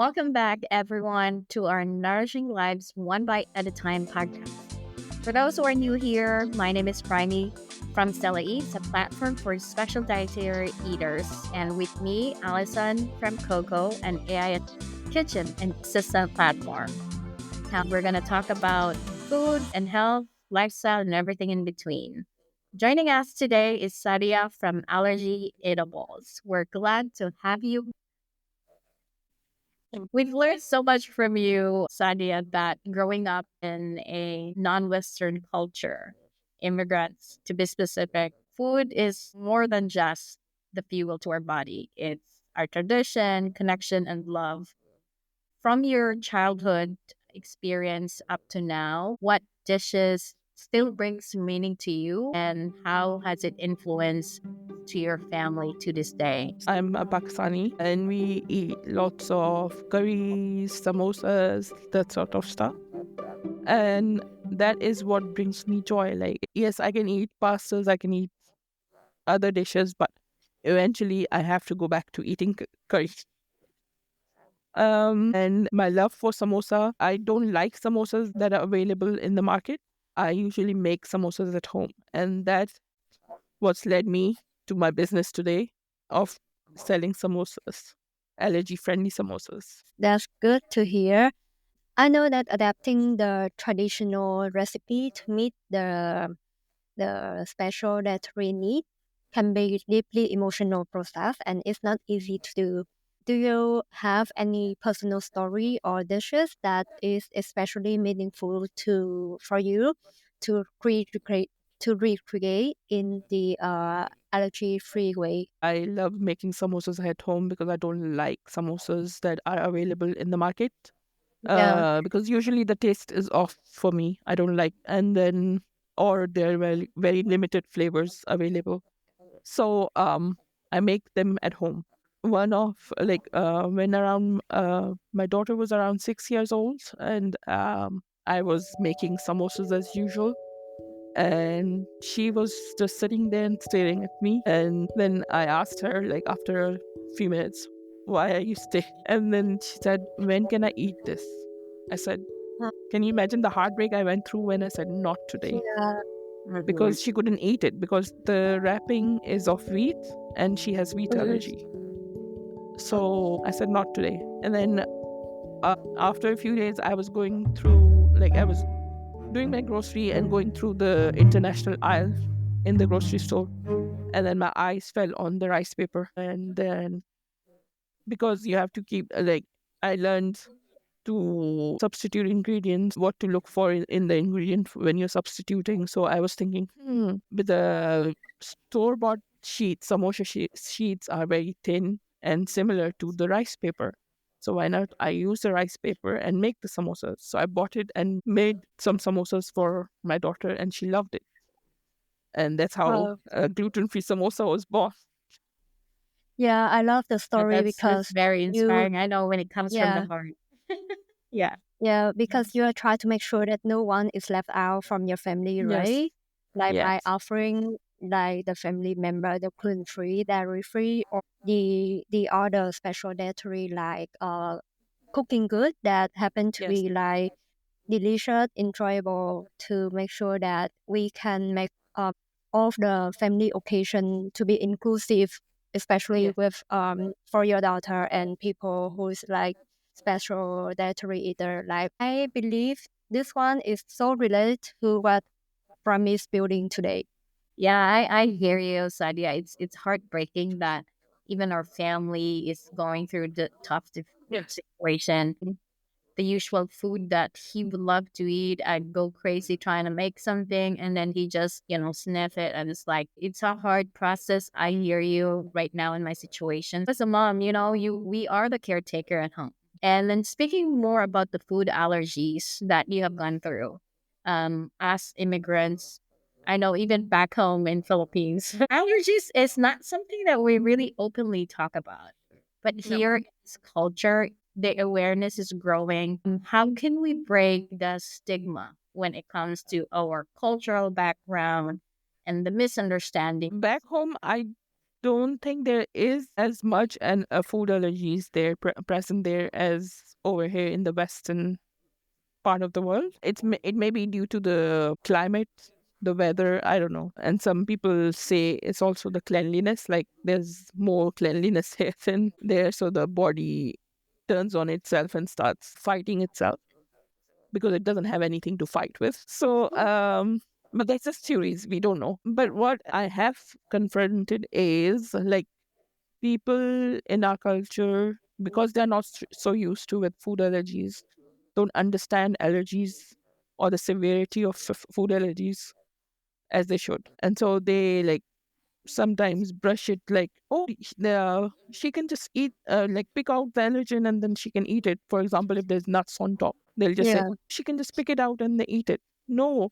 Welcome back, everyone, to our Nourishing Lives One Bite at a Time podcast. For those who are new here, my name is Primey from Stella Eats, a platform for special dietary eaters, and with me, Alison from Coco, an AI kitchen and assistant platform. Now, we're going to talk about food and health, lifestyle, and everything in between. Joining us today is Sadia from Allergy Edibles. We're glad to have you. We've learned so much from you, Sadia, that growing up in a non Western culture, immigrants to be specific, food is more than just the fuel to our body. It's our tradition, connection, and love. From your childhood experience up to now, what dishes still brings meaning to you and how has it influenced to your family to this day? I'm a Pakistani and we eat lots of curries, samosas, that sort of stuff. And that is what brings me joy. Like, yes, I can eat pastas, I can eat other dishes, but eventually I have to go back to eating curry. And my love for samosa, I don't like samosas that are available in the market. I usually make samosas at home. And that's what's led me to my business today of selling samosas, allergy friendly samosas. That's good to hear. I know that adapting the traditional recipe to meet the special that we need can be deeply emotional process and it's not easy to do. Do you have any personal story or dishes that is especially meaningful to for you to recreate in the allergy free way? I love making samosas at home because I don't like samosas that are available in the market. Yeah. Because usually the taste is off for me. I don't like, and then or there are very limited flavors available. So I make them at home. One of when around my daughter was around 6 years old, and I was making samosas as usual, and she was just sitting there and staring at me. And then I asked her, like after a few minutes, "Why are you staying?" And then she said, "When can I eat this?" I said, "Can you imagine the heartbreak I went through when I said not today?" Yeah. Mhm. Because she couldn't eat it because the wrapping is of wheat and she has wheat allergy. So I said, "Not today." And then after a few days, I was going through, like, I was doing my grocery and going through the international aisle in the grocery store. And then my eyes fell on the rice paper. And then, because you have to keep, I learned to substitute ingredients, what to look for in the ingredient when you're substituting. So I was thinking, with the store bought sheets, sheets are very thin and similar to the rice paper. So why not I use the rice paper and make the samosas? So I bought it and made some samosas for my daughter, and she loved it. And that's how Oh, gluten-free samosa was born. yeah, I love the story That's because very you, inspiring. I know when it comes from the yeah, heart. Yeah. yeah, because you are trying to make sure that no one is left out from your family, Yes. right? Like by Yes. offering like the family member the gluten free, dairy free, or the other special dietary like cooking good that happen to Yes. be like delicious, enjoyable to make sure that we can make all of the family occasion to be inclusive, especially Yes. with for your daughter and people who's like special dietary eater. Like I believe this one is so related to what Prami is building today. Yeah, I hear you, Sadia. It's heartbreaking that even our family is going through the Yes. situation. The usual food that he would love to eat, I'd go crazy trying to make something, and then he just, sniff it, and it's like it's a hard process. I hear you right now in my situation. As a mom, we are the caretaker at home. And then speaking more about the food allergies that you have gone through, as immigrants, I know even back home in Philippines, allergies is not something that we really openly talk about. But No. here in this culture, the awareness is growing. How can we break the stigma when it comes to our cultural background and the misunderstanding? Back home, I don't think there is as much food allergies there present there as over here in the Western part of the world. It may be due to the climate, the weather, I don't know. And some people say it's also the cleanliness, like there's more cleanliness here than there, so the body turns on itself and starts fighting itself because it doesn't have anything to fight with. So, but that's just theories. We don't know. But what I have confronted is like people in our culture, because they're not so used to with food allergies, don't understand allergies or the severity of food allergies as they should. And so they like sometimes brush it like, oh, she can just eat, like pick out the allergen and then she can eat it. For example, if there's nuts on top, they'll just say, Yeah. she can just pick it out and they eat it. No,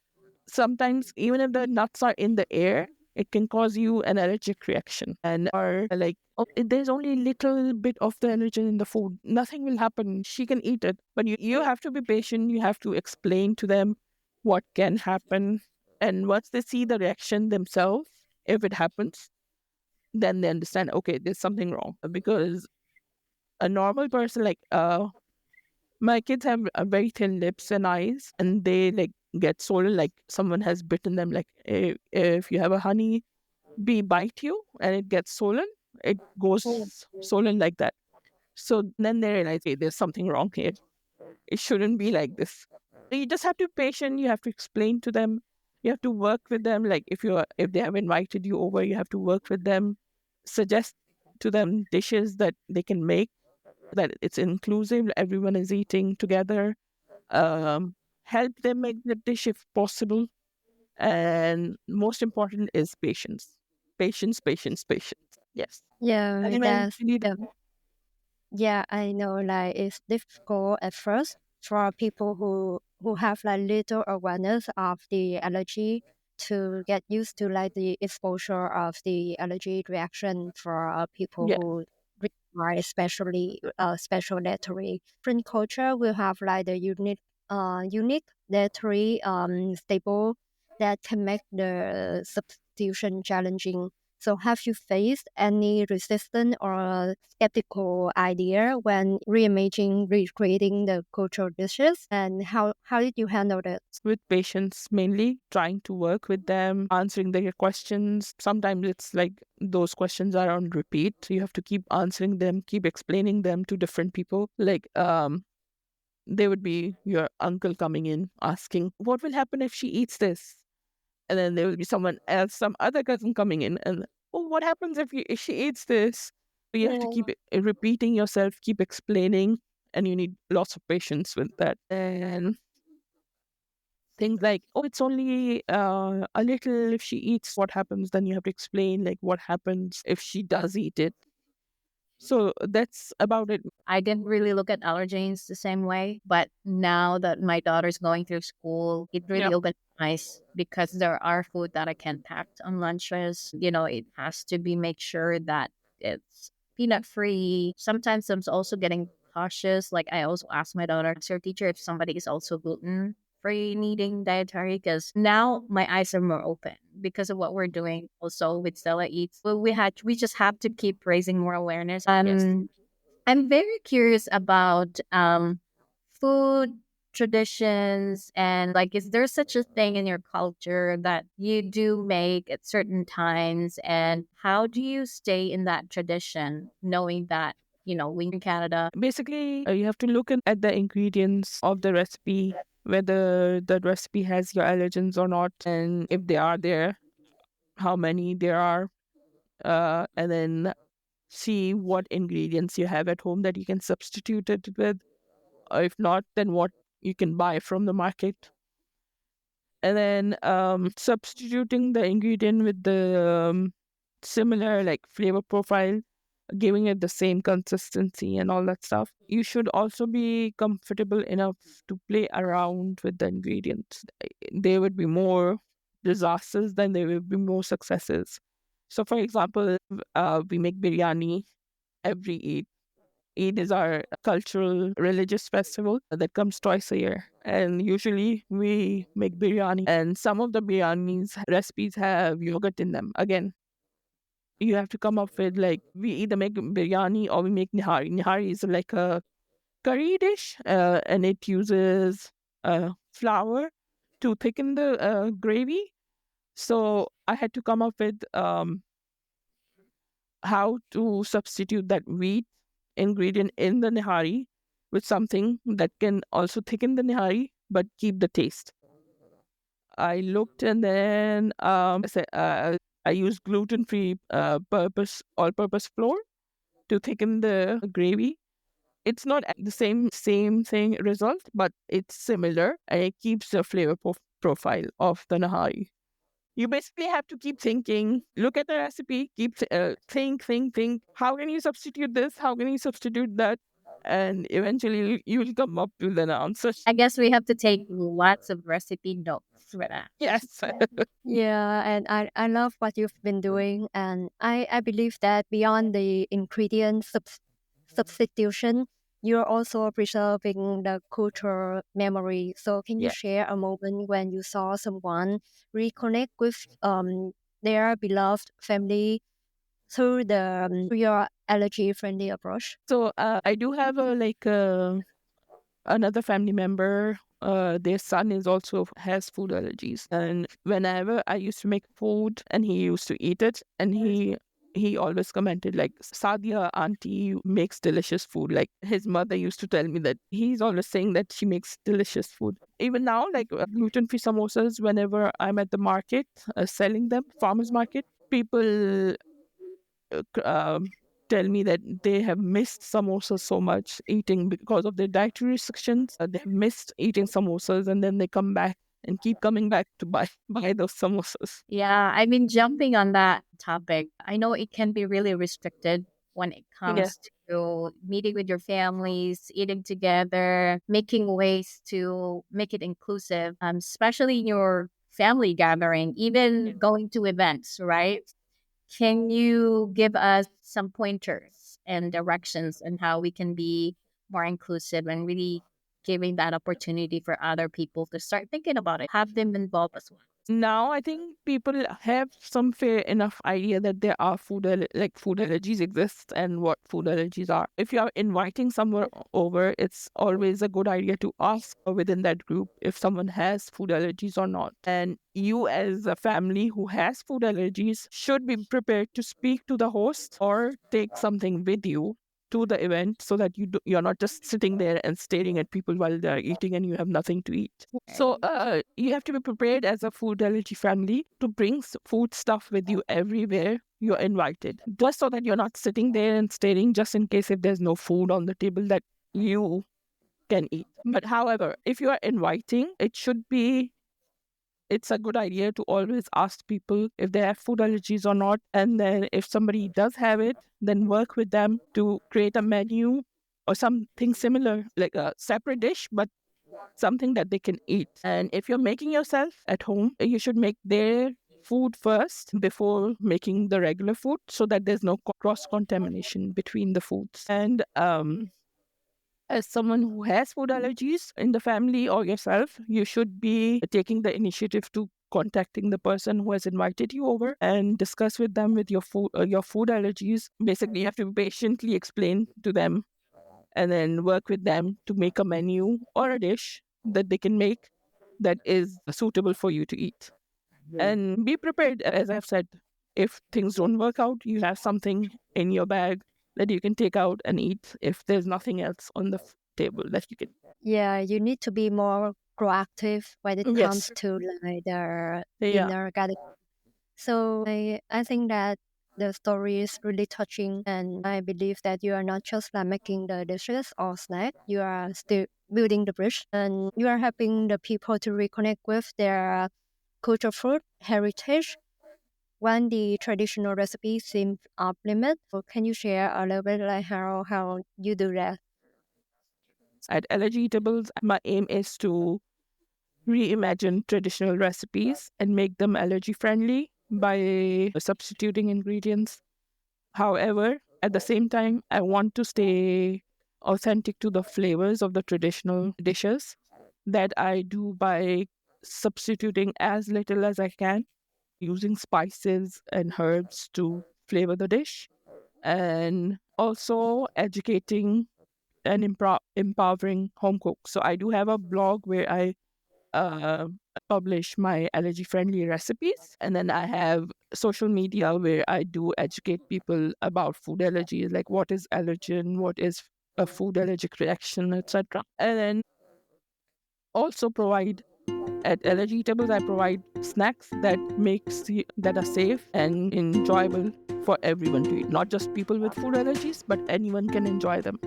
sometimes even if the nuts are in the air, it can cause you an allergic reaction. And or like, oh, there's only a little bit of the allergen in the food. Nothing will happen. She can eat it. But you have to be patient. You have to explain to them what can happen. And once they see the reaction themselves, if it happens, then they understand, okay, there's something wrong. Because a normal person, like my kids have very thin lips and eyes, and they like get swollen like someone has bitten them. Like if you have a honey bee bite you and it gets swollen, it goes swollen like that. So then they realize, hey, there's something wrong here. It shouldn't be like this. You just have to be patient. You have to explain to them. You have to work with them. Like if they have invited you over, you have to work with them. Suggest to them dishes that they can make, that it's inclusive. Everyone is eating together. Um, Help them make the dish if possible. And most important is patience. Patience, patience, patience. Yes. And Yeah, that's eventually, the yeah, I know like it's difficult at first for people who have like little awareness of the allergy to get used to like the exposure of the allergy reaction for people yeah, who require especially special dietary. Different culture will have like the unique dietary stable that can make the substitution challenging. So have you faced any resistant or skeptical idea when recreating the cultural dishes? And how did you handle that? with patience, mainly trying to work with them, answering their questions. Sometimes it's like those questions are on repeat. You have to keep answering them, keep explaining them to different people. Like, there would be your uncle coming in asking, what will happen if she eats this? And then there will be someone else, some other cousin coming in, and oh, what happens if she eats this? So you have to keep repeating yourself, keep explaining, and you need lots of patience with that. And things like, oh, it's only a little if she eats, what happens? Then you have to explain like what happens if she does eat it. So that's about it. I didn't really look at allergens the same way, but now that my daughter's going through school, it Yeah. really opened my eyes because there are food that I can't pack on lunches. It has to be make sure that it's peanut free. Sometimes I'm also getting cautious. Like I also ask my daughter, ask her teacher if somebody is also gluten free needing dietary because now my eyes are more open because of what we're doing also with Stella Eats. Well, we just have to keep raising more awareness. Yes. I'm very curious about food traditions and like is there such a thing in your culture that you do make at certain times and how do you stay in that tradition knowing that we in Canada. Basically, you have to look at the ingredients of the recipe, whether the recipe has your allergens or not, and if they are there, how many there are, and then see what ingredients you have at home that you can substitute it with. Or if not, then what you can buy from the market. And then substituting the ingredient with the similar like flavor profile, giving it the same consistency and all that stuff. You should also be comfortable enough to play around with the ingredients. There would be more disasters than there will be more successes. So, for example, we make biryani every Eid. Eid is our cultural religious festival that comes twice a year. And usually we make biryani. And some of the biryanis recipes have yogurt in them. Again, you have to come up with, like, we either make biryani or we make nihari. Nihari is like a curry dish, and it uses flour to thicken the gravy. So I had to come up with how to substitute that wheat ingredient in the nihari with something that can also thicken the nihari but keep the taste. I looked, and then I used gluten-free all-purpose flour to thicken the gravy. It's not the same thing result, but it's similar, and it keeps the flavor profile of the nahari. You basically have to keep thinking, look at the recipe, keep think. How can you substitute this? How can you substitute that? And eventually you will come up with an answer. I guess we have to take lots of recipe notes for that. Yes. Yeah, and I love what you've been doing. And I believe that beyond the ingredient substitution, you're also preserving the cultural memory. So can you Yeah. share a moment when you saw someone reconnect with their beloved family through through your allergy friendly approach? So I do have another family member. Their son is also has food allergies, and whenever I used to make food and he used to eat it, and he always commented like, Sadia auntie makes delicious food. Like, his mother used to tell me that he's always saying that she makes delicious food. Even now, like, gluten-free samosas, whenever I'm at the market selling them, farmers market, people tell me that they have missed samosas so much eating because of their dietary restrictions. They have missed eating samosas, and then they come back and keep coming back to buy those samosas. Yeah, I mean, jumping on that topic, I know it can be really restricted when it Yeah. comes to meeting with your families, eating together, making ways to make it inclusive, especially in your family gathering, even going to events, right? Can you give us some pointers and directions on how we can be more inclusive and really giving that opportunity for other people to start thinking about it, have them involved as well? Now I think people have some fair enough idea that there are food allergies exist and what food allergies are. If you are inviting someone over, it's always a good idea to ask within that group if someone has food allergies or not. And you, as a family who has food allergies, should be prepared to speak to the host or take something with you to the event, so that you're not just sitting there and staring at people while they're eating and you have nothing to eat. So you have to be prepared as a food allergy family to bring food stuff with you everywhere you're invited, just so that you're not sitting there and staring, just in case if there's no food on the table that you can eat. But however, if you are inviting, it's a good idea to always ask people if they have food allergies or not. And then if somebody does have it, then work with them to create a menu or something similar, like a separate dish, but something that they can eat. And if you're making yourself at home, you should make their food first before making the regular food, so that there's no cross contamination between the foods. And as someone who has food allergies in the family or yourself, you should be taking the initiative to contacting the person who has invited you over and discuss with them with your food allergies. Basically, you have to patiently explain to them and then work with them to make a menu or a dish that they can make that is suitable for you to eat. And be prepared, as I've said, if things don't work out, you have something in your bag that you can take out and eat if there's nothing else on the table that you can. Yeah, you need to be more proactive when it Yes. comes to like the Yeah. dinner gathering. So I think that the story is really touching, and I believe that you are not just like making the dishes or snack, you are still building the bridge, and you are helping the people to reconnect with their cultural food heritage when the traditional recipes seem off limit. So can you share a little bit like how you do that? At Allergy Edibles, my aim is to reimagine traditional recipes and make them allergy friendly by substituting ingredients. However, at the same time, I want to stay authentic to the flavors of the traditional dishes. That I do by substituting as little as I can, using spices and herbs to flavor the dish, and also educating and empowering home cooks. So I do have a blog where I uh, publish my allergy friendly recipes, and then I have social media where I do educate people about food allergies, like what is allergen, what is a food allergic reaction, etc. And then also provide at Allergy Edibles, I provide snacks that are safe and enjoyable for everyone to eat. Not just people with food allergies, but anyone can enjoy them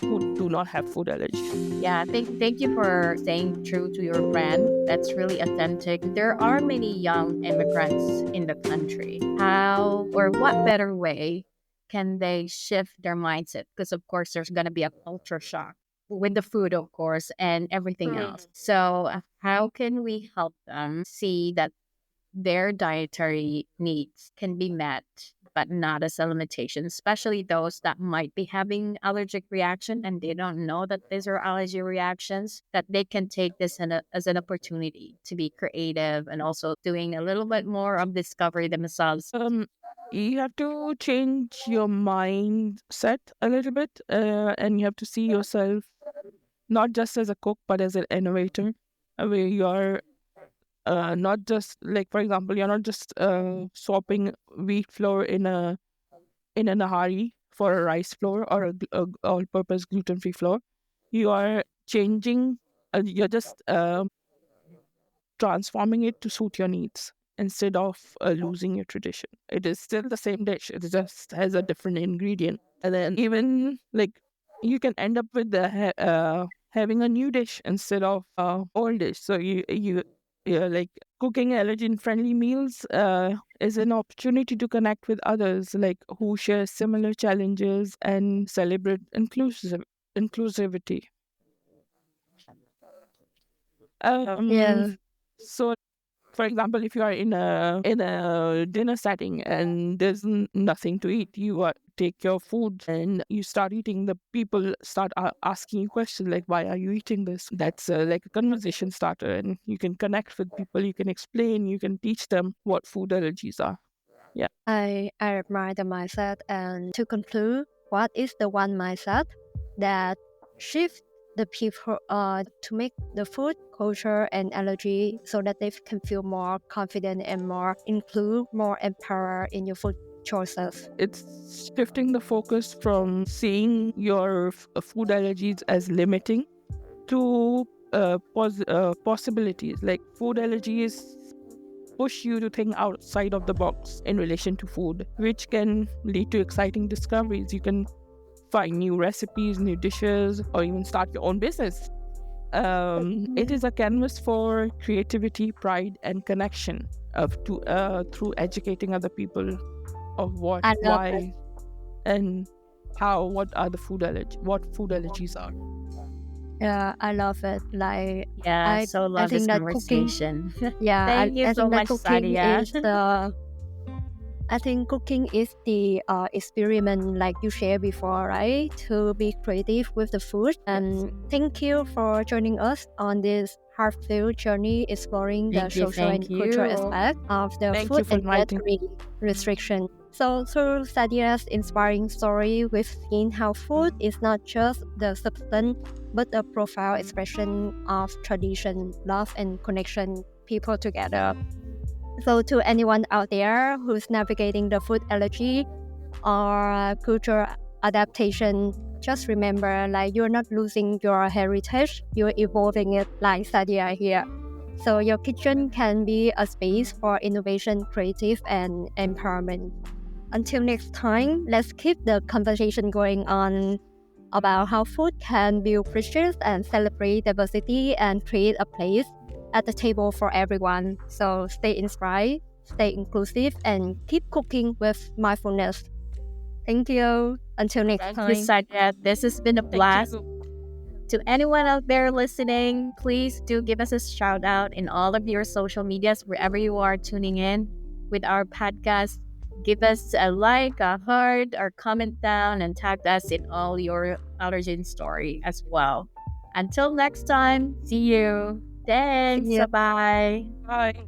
who do not have food allergies. Yeah, thank you for staying true to your brand. That's really authentic. There are many young immigrants in the country. How or what better way can they shift their mindset? Because of course there's gonna be a culture shock with the food, of course, and everything else. So how can we help them see that their dietary needs can be met, but not as a limitation, especially those that might be having allergic reaction and they don't know that these are allergy reactions, that they can take this as an opportunity to be creative and also doing a little bit more of discovery themselves. You have to change your mindset a little bit, and you have to see yourself not just as a cook, but as an innovator, where you're not just like, for example, you're not just swapping wheat flour in a nahari for a rice flour or a all-purpose gluten-free flour. You are changing. You're just transforming it to suit your needs instead of losing your tradition. It is still the same dish. It just has a different ingredient, and then even like you can end up with having a new dish instead of old dish. So you like cooking allergen friendly meals is an opportunity to connect with others like who share similar challenges and celebrate inclusivity. Yeah. So for example, if you are in a dinner setting and there's nothing to eat, you take your food and you start eating. The people start asking you questions like, "Why are you eating this?" That's like a conversation starter, and you can connect with people. You can explain. You can teach them what food allergies are. Yeah. I admire the mindset. And to conclude, what is the one mindset that shift the people to make the food culture and allergy so that they can feel more confident and more include, more empowered in your food choices? It's shifting the focus from seeing your food allergies as limiting to possibilities. Like food allergies push you to think outside of the box in relation to food, which can lead to exciting discoveries. You can find new recipes, new dishes, or even start your own business. It is a canvas for creativity, pride, and connection through educating other people of what, I love it. why, and how. What are what food allergies are. Yeah, I love it. Like Yeah, I, so I love this think that cooking. conversation. Yeah, Thank you I so think that much, cooking Sadia. is the. I think cooking is the experiment, like you shared before, right? To be creative with the food. Yes. And thank you for joining us on this heartfelt journey exploring the Thank you, social and thank cultural you. aspect of the Thank food you for and inviting. dietary restriction. So through Sadia's inspiring story, we've seen how food is not just the substance, but a profound expression of tradition, love, and connection people together. So, to anyone out there who's navigating the food allergy or cultural adaptation, just remember like you're not losing your heritage, you're evolving it like Sadia here. So, your kitchen can be a space for innovation, creative, and empowerment. Until next time, let's keep the conversation going on about how food can build bridges and celebrate diversity and create a place at the table for everyone. So stay inspired, stay inclusive, and keep cooking with mindfulness. Thank you. Until next Thank you, time. Sadia. This has been a Thank blast. you. To anyone out there listening, please do give us a shout out in all of your social medias, wherever you are tuning in with our podcast. Give us a like, a heart, or comment down and tag us in all your allergen story as well. Until next time, see you. See Thanks. you. Bye bye. Bye.